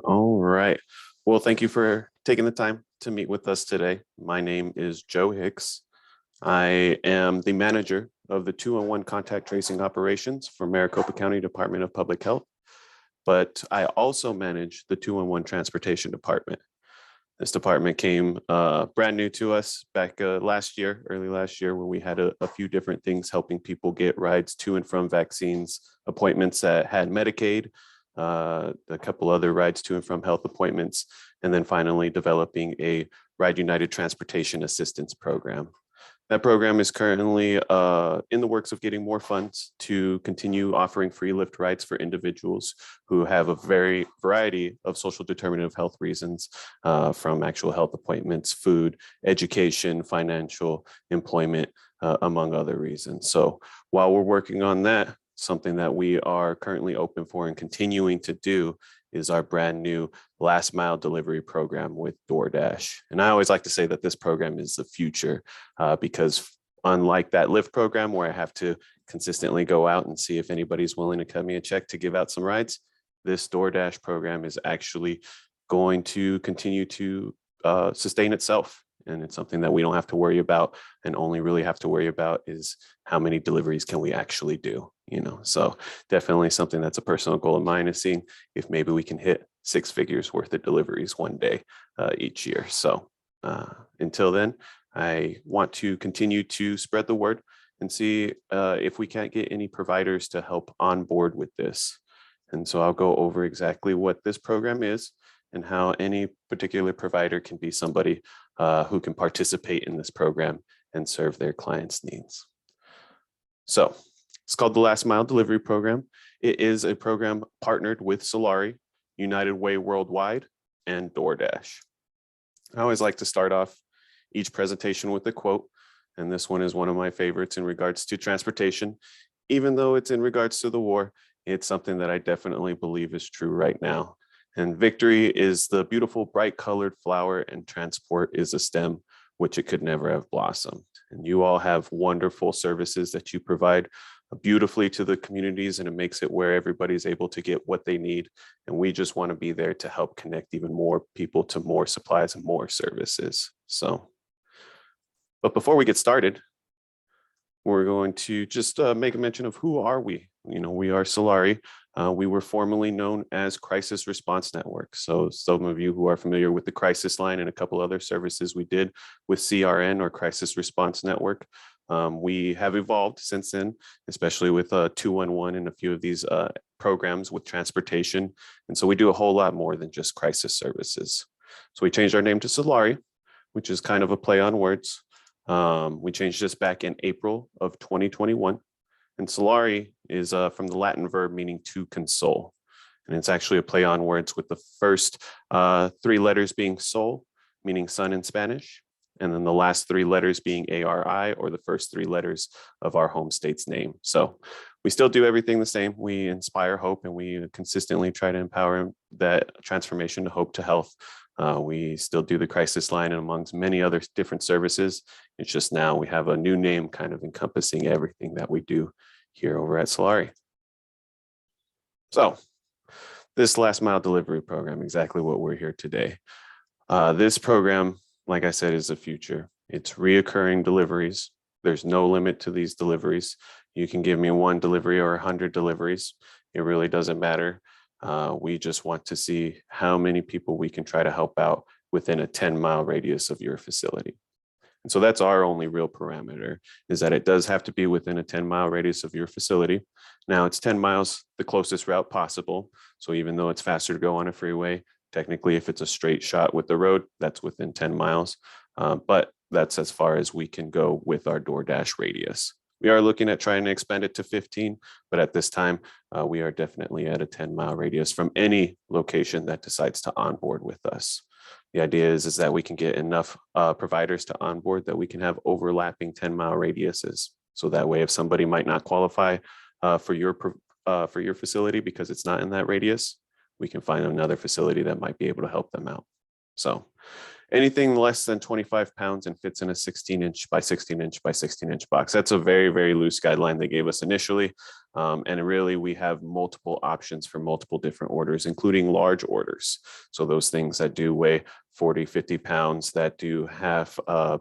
All right. Well, thank you for taking the time to meet with us today. My name is Joe Hicks. I am the manager of the 211 contact tracing operations for Maricopa County Department of Public Health, but I also manage the 211 transportation department. This department came brand new to us back last year, early last year, when we had a few different things helping people get rides to and from vaccines, appointments that had Medicaid, a couple other rides to and from health appointments, and then finally developing a Ride United Transportation Assistance Program. That program is currently in the works of getting more funds to continue offering free Lyft rides for individuals who have a variety of social determinant of health reasons, from actual health appointments, food, education, financial, employment, among other reasons. So while we're working on that, something that we are currently open for and continuing to do is our brand new last mile delivery program with DoorDash. And I always like to say that this program is the future because unlike that Lyft program where I have to consistently go out and see if anybody's willing to cut me a check to give out some rides, this DoorDash program is actually going to continue to sustain itself. And it's something that we don't have to worry about and only really have to worry about is how many deliveries can we actually do, so definitely something that's a personal goal of mine is seeing if maybe we can hit 6 figures worth of deliveries one day each year. So until then, I want to continue to spread the word and see if we can't get any providers to help on board with this. And so I'll go over exactly what this program is and how any particular provider can be somebody who can participate in this program and serve their clients' needs. So it's called the Last Mile Delivery Program. It is a program partnered with Solari, United Way Worldwide, and DoorDash. I always like to start off each presentation with a quote, and this one is one of my favorites in regards to transportation. Even though it's in regards to the war, it's something that I definitely believe is true right now. And victory is the beautiful bright colored flower and transport is a stem, which it could never have blossomed. And you all have wonderful services that you provide beautifully to the communities, and it makes it where everybody's able to get what they need. And we just want to be there to help connect even more people to more supplies and more services. But before we get started, we're going to just make a mention of who are we. We are Solari. We were formerly known as Crisis Response Network. So some of you who are familiar with the Crisis Line and a couple other services we did with CRN or Crisis Response Network, we have evolved since then, especially with 211 and a few of these programs with transportation. And so we do a whole lot more than just crisis services. So we changed our name to Solari, which is kind of a play on words. We changed this back in April of 2021. And Solari is from the Latin verb meaning to console. And it's actually a play on words with the first 3 letters being sol, meaning sun in Spanish. And then the last 3 letters being ARI, or the first 3 letters of our home state's name. So we still do everything the same. We inspire hope and we consistently try to empower that transformation to hope to health. We still do the crisis line and amongst many other different services. It's just now we have a new name kind of encompassing everything that we do here over at Solari. So this last mile delivery program, exactly what we're here today. This program, like I said, is the future. It's reoccurring deliveries. There's no limit to these deliveries. You can give me 1 delivery or 100 deliveries. It really doesn't matter. We just want to see how many people we can try to help out within a 10-mile radius of your facility. And so that's our only real parameter, is that it does have to be within a 10-mile radius of your facility. Now it's 10 miles, the closest route possible. So even though it's faster to go on a freeway, technically if it's a straight shot with the road, that's within 10 miles. But that's as far as we can go with our DoorDash radius. We are looking at trying to expand it to 15, but at this time, we are definitely at a 10-mile radius from any location that decides to onboard with us. The idea is that we can get enough providers to onboard that we can have overlapping 10-mile radiuses. So that way, if somebody might not qualify for your facility because it's not in that radius, we can find another facility that might be able to help them out. So anything less than 25 pounds and fits in a 16-inch by 16-inch by 16-inch box. That's a very, very loose guideline they gave us initially. And really, we have multiple options for multiple different orders, including large orders. So those things that do weigh 40, 50 pounds, that do have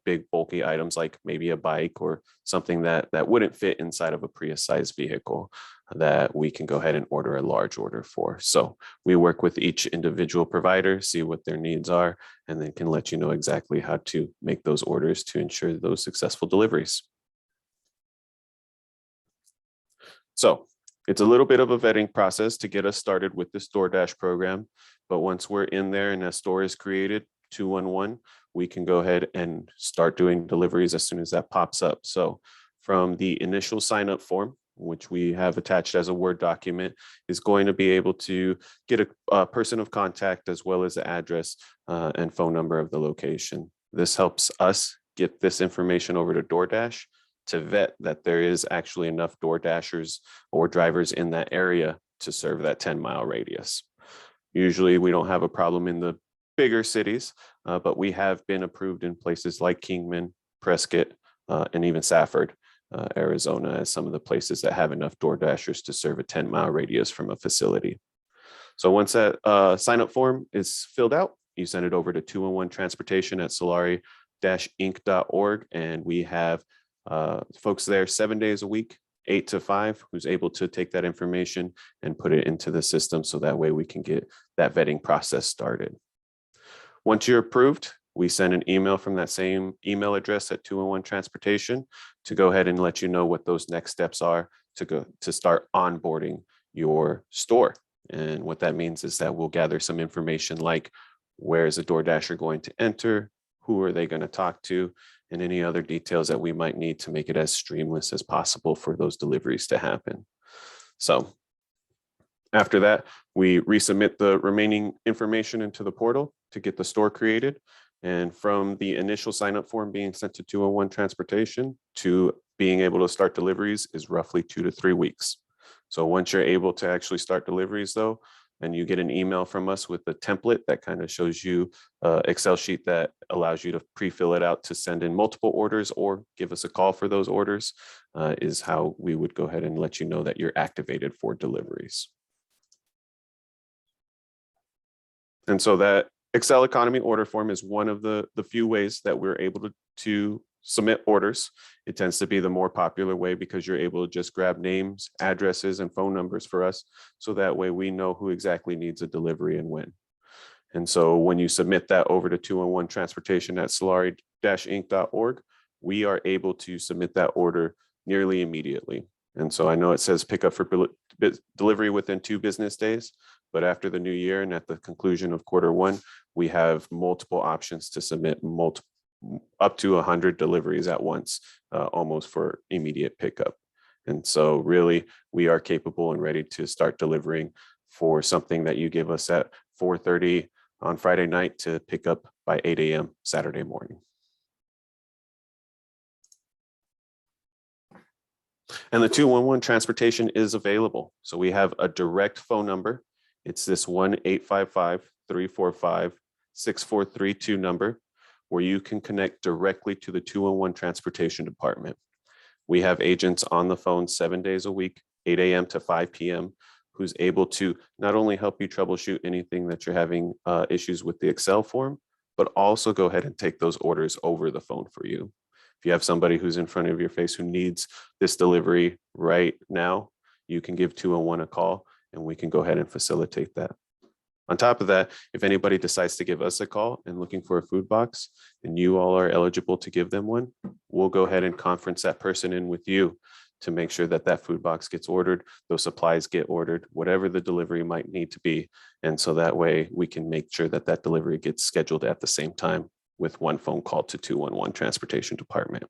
big, bulky items like maybe a bike or something that wouldn't fit inside of a Prius-sized vehicle, that we can go ahead and order a large order for. So we work with each individual provider, see what their needs are, and then can let you know exactly how to make those orders to ensure those successful deliveries. So it's a little bit of a vetting process to get us started with this DoorDash program. But once we're in there and a store is created, 211, we can go ahead and start doing deliveries as soon as that pops up. So from the initial sign up form, which we have attached as a Word document, is going to be able to get a person of contact as well as the address and phone number of the location. This helps us get this information over to DoorDash to vet that there is actually enough DoorDashers or drivers in that area to serve that 10-mile radius. Usually we don't have a problem in the bigger cities, but we have been approved in places like Kingman, Prescott, and even Safford, Arizona, as some of the places that have enough DoorDashers to serve a 10-mile radius from a facility. So once that sign-up form is filled out, you send it over to 211 Transportation at solari-inc.org, and we have folks there 7 days a week, 8 to 5, who's able to take that information and put it into the system so that way we can get that vetting process started. Once you're approved, we send an email from that same email address at 211 Transportation to go ahead and let you know what those next steps are to start onboarding your store. And what that means is that we'll gather some information like where is a DoorDasher going to enter, who are they going to talk to, and any other details that we might need to make it as seamless as possible for those deliveries to happen. So after that, we resubmit the remaining information into the portal to get the store created. And from the initial sign-up form being sent to 211 Transportation to being able to start deliveries is roughly 2 to 3 weeks. So once you're able to actually start deliveries though, and you get an email from us with a template that kind of shows you an Excel sheet that allows you to pre-fill it out to send in multiple orders or give us a call for those orders, is how we would go ahead and let you know that you're activated for deliveries. And so that Excel economy order form is one of the few ways that we're able to submit orders. It tends to be the more popular way because you're able to just grab names, addresses, and phone numbers for us. So that way we know who exactly needs a delivery and when. And so when you submit that over to 211 Transportation at solari-inc.org, we are able to submit that order nearly immediately. And so I know it says pick up for delivery within 2 business days, but after the new year and at the conclusion of Q1, we have multiple options to submit up to 100 deliveries at once, almost for immediate pickup. And so really, we are capable and ready to start delivering for something that you give us at 4:30 on Friday night to pick up by 8 a.m. Saturday morning. And the 211 Transportation is available. So we have a direct phone number. It's this 1-855-345-6432 number, where you can connect directly to the 211 Transportation Department. We have agents on the phone 7 days a week, 8 a.m. to 5 p.m., who's able to not only help you troubleshoot anything that you're having issues with the Excel form, but also go ahead and take those orders over the phone for you. If you have somebody who's in front of your face who needs this delivery right now, you can give 211 a call and we can go ahead and facilitate that. On top of that, if anybody decides to give us a call and looking for a food box and you all are eligible to give them one, we'll go ahead and conference that person in with you to make sure that that food box gets ordered, those supplies get ordered, whatever the delivery might need to be. And so that way we can make sure that that delivery gets scheduled at the same time with one phone call to 211 Transportation Department.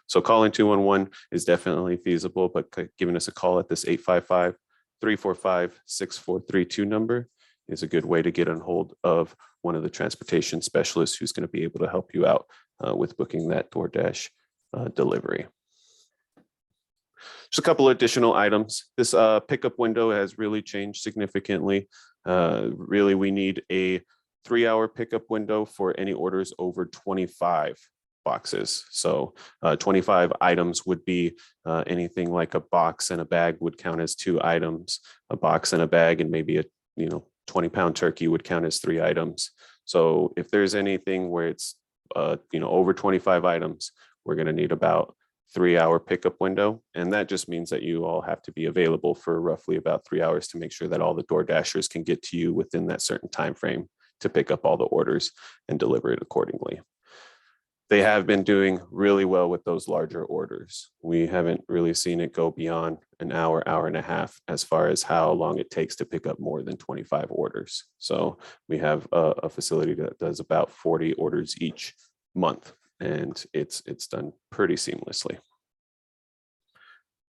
So calling 211 is definitely feasible, but giving us a call at this 855-345-6432 number is a good way to get on hold of one of the transportation specialists who's going to be able to help you out with booking that DoorDash delivery. Just a couple of additional items. This pickup window has really changed significantly. Really, we need a 3-hour pickup window for any orders over 25 boxes. So 25 items would be anything like a box and a bag would count as 2 items. A box and a bag and maybe a 20-pound turkey would count as 3 items. So if there's anything where it's over 25 items, we're going to need about 3-hour pickup window. And that just means that you all have to be available for roughly about 3 hours to make sure that all the DoorDashers can get to you within that certain time frame to pick up all the orders and deliver it accordingly. They have been doing really well with those larger orders. We haven't really seen it go beyond an hour, hour and a half as far as how long it takes to pick up more than 25 orders. So we have a facility that does about 40 orders each month, and it's done pretty seamlessly.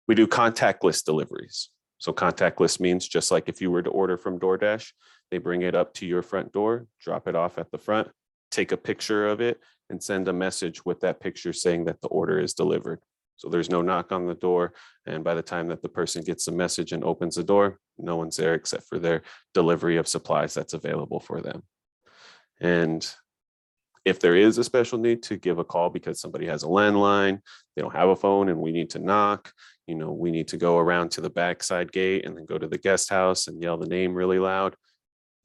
We do contactless deliveries. So contactless means just like if you were to order from DoorDash, they bring it up to your front door, drop it off at the front, take a picture of it, and send a message with that picture saying that the order is delivered. So there's no knock on the door. And by the time that the person gets the message and opens the door, no one's there except for their delivery of supplies that's available for them. And if there is a special need to give a call because somebody has a landline, they don't have a phone and we need to knock, we need to go around to the backside gate and then go to the guest house and yell the name really loud.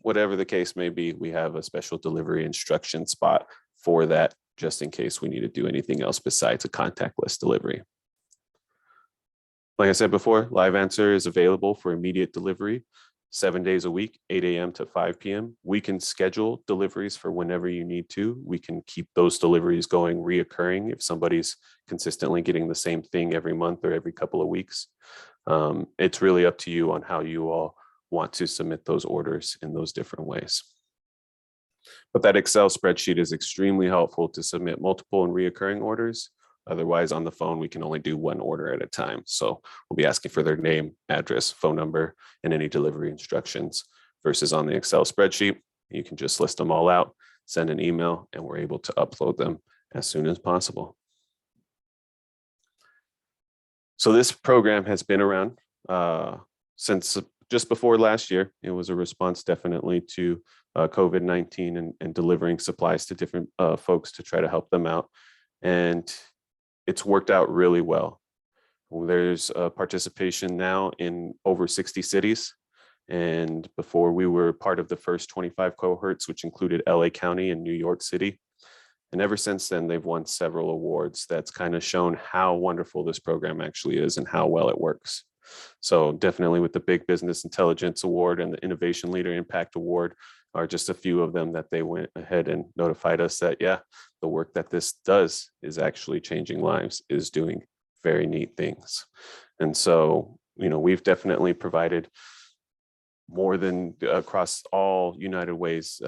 Whatever the case may be, we have a special delivery instruction spot for that, just in case we need to do anything else besides a contactless delivery. Like I said before, Live Answer is available for immediate delivery 7 days a week, 8 a.m. to 5 p.m. We can schedule deliveries for whenever you need to. We can keep those deliveries going reoccurring if somebody's consistently getting the same thing every month or every couple of weeks. It's really up to you on how you all want to submit those orders in those different ways. But that Excel spreadsheet is extremely helpful to submit multiple and reoccurring orders. Otherwise, on the phone, we can only do one order at a time. So we'll be asking for their name, address, phone number, and any delivery instructions. Versus on the Excel spreadsheet, you can just list them all out, send an email, and we're able to upload them as soon as possible. So this program has been around since just before last year. It was a response definitely to COVID-19 and delivering supplies to different folks to try to help them out. And it's worked out really well. There's participation now in over 60 cities. And before, we were part of the first 25 cohorts, which included LA County and New York City. And ever since then, they've won several awards that's kind of shown how wonderful this program actually is and how well it works. So definitely with the Big Business Intelligence Award and the Innovation Leader Impact Award are just a few of them that they went ahead and notified us that, yeah, the work that this does is actually changing lives, is doing very neat things. And so, we've definitely provided more than across all United Ways,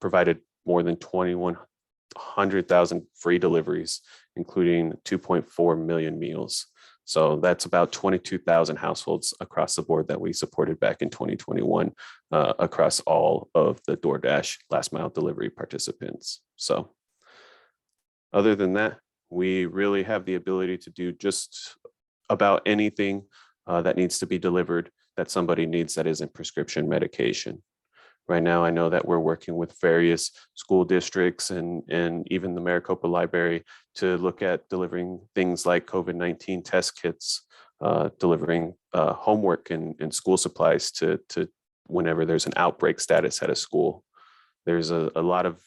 provided more than 2,100,000 free deliveries, including 2.4 million meals. So that's about 22,000 households across the board that we supported back in 2021 across all of the DoorDash last mile delivery participants. So other than that, we really have the ability to do just about anything that needs to be delivered that somebody needs that isn't prescription medication. Right now, I know that we're working with various school districts and even the Maricopa Library to look at delivering things like COVID-19 test kits, delivering homework and school supplies to whenever there's an outbreak status at a school. There's a lot of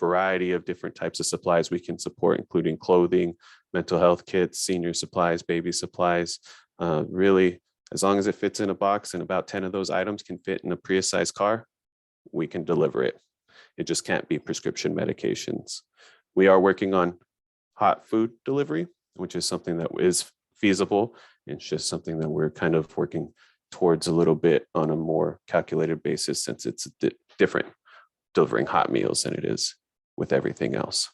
variety of different types of supplies we can support, including clothing, mental health kits, senior supplies, baby supplies. Really, as long as it fits in a box and about 10 of those items can fit in a Prius-sized car, we can deliver it. It just can't be prescription medications. We are working on hot food delivery, which is something that is feasible. It's just something that we're kind of working towards a little bit on a more calculated basis, since it's different delivering hot meals than it is with everything else.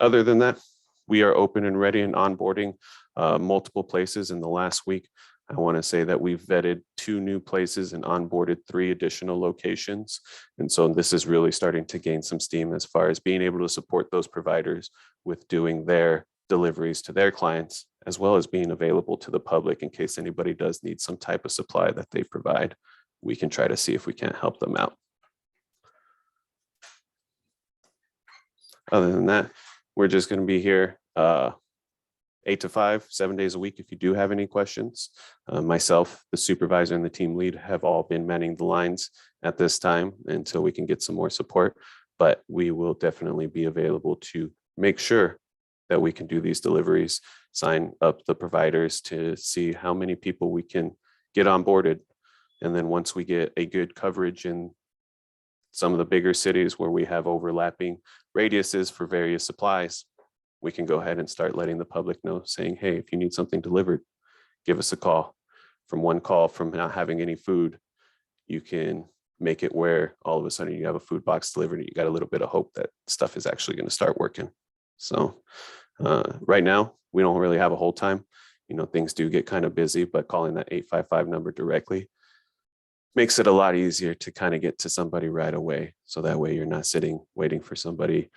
Other than that, we are open and ready and onboarding multiple places in the last week. I want to say that we've vetted 2 new places and onboarded 3 additional locations. And so this is really starting to gain some steam as far as being able to support those providers with doing their deliveries to their clients, as well as being available to the public in case anybody does need some type of supply that they provide. we can try to see if we can't help them out. Other than that, we're just going to be here 8 to 5, 7 days a week. If you do have any questions, myself, the supervisor, and the team lead have all been manning the lines at this time until we can get some more support. But we will definitely be available to make sure that we can do these deliveries, sign up the providers to see how many people we can get onboarded. And then once we get a good coverage in some of the bigger cities where we have overlapping radiuses for various supplies, we can go ahead and start letting the public know, saying, hey, if you need something delivered, give us a call. From one call from not having any food, you can make it where all of a sudden you have a food box delivered and you got a little bit of hope that stuff is actually going to start working. So right now, we don't really have a hold time. You know, things do get kind of busy, but calling that 855 number directly makes it a lot easier to kind of get to somebody right away. So that way you're not sitting waiting for somebody,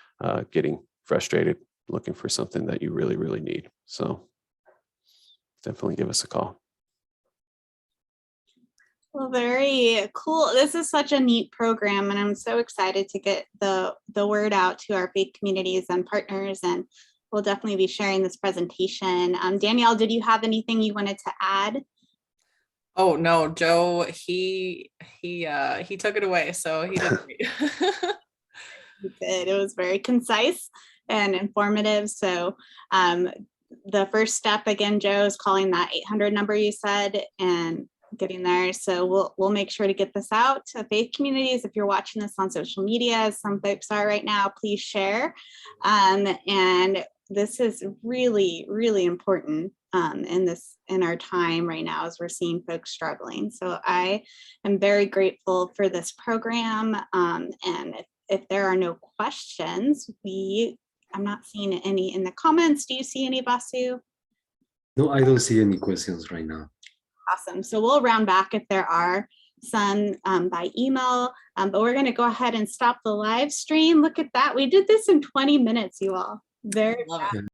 getting frustrated, looking for something that you really, really need. So definitely give us a call. Well, very cool. This is such a neat program, and I'm so excited to get the word out to our faith communities and partners, and we'll definitely be sharing this presentation. Danielle, did you have anything you wanted to add? Oh no, Joe, he took it away, so he did great. He did. It was very concise and informative. So the first step, again, Joe, is calling that 800 number you said and getting there. So we'll make sure to get this out to faith communities. If you're watching this on social media, as some folks are right now, please share. And this is really, really important in our time right now as we're seeing folks struggling. So I am very grateful for this program. And if there are no questions, I'm not seeing any in the comments. Do you see any, Vasu? No, I don't see any questions right now. Awesome. So we'll round back if there are some by email, but we're going to go ahead and stop the live stream. Look at that. We did this in 20 minutes, you all. Very fast.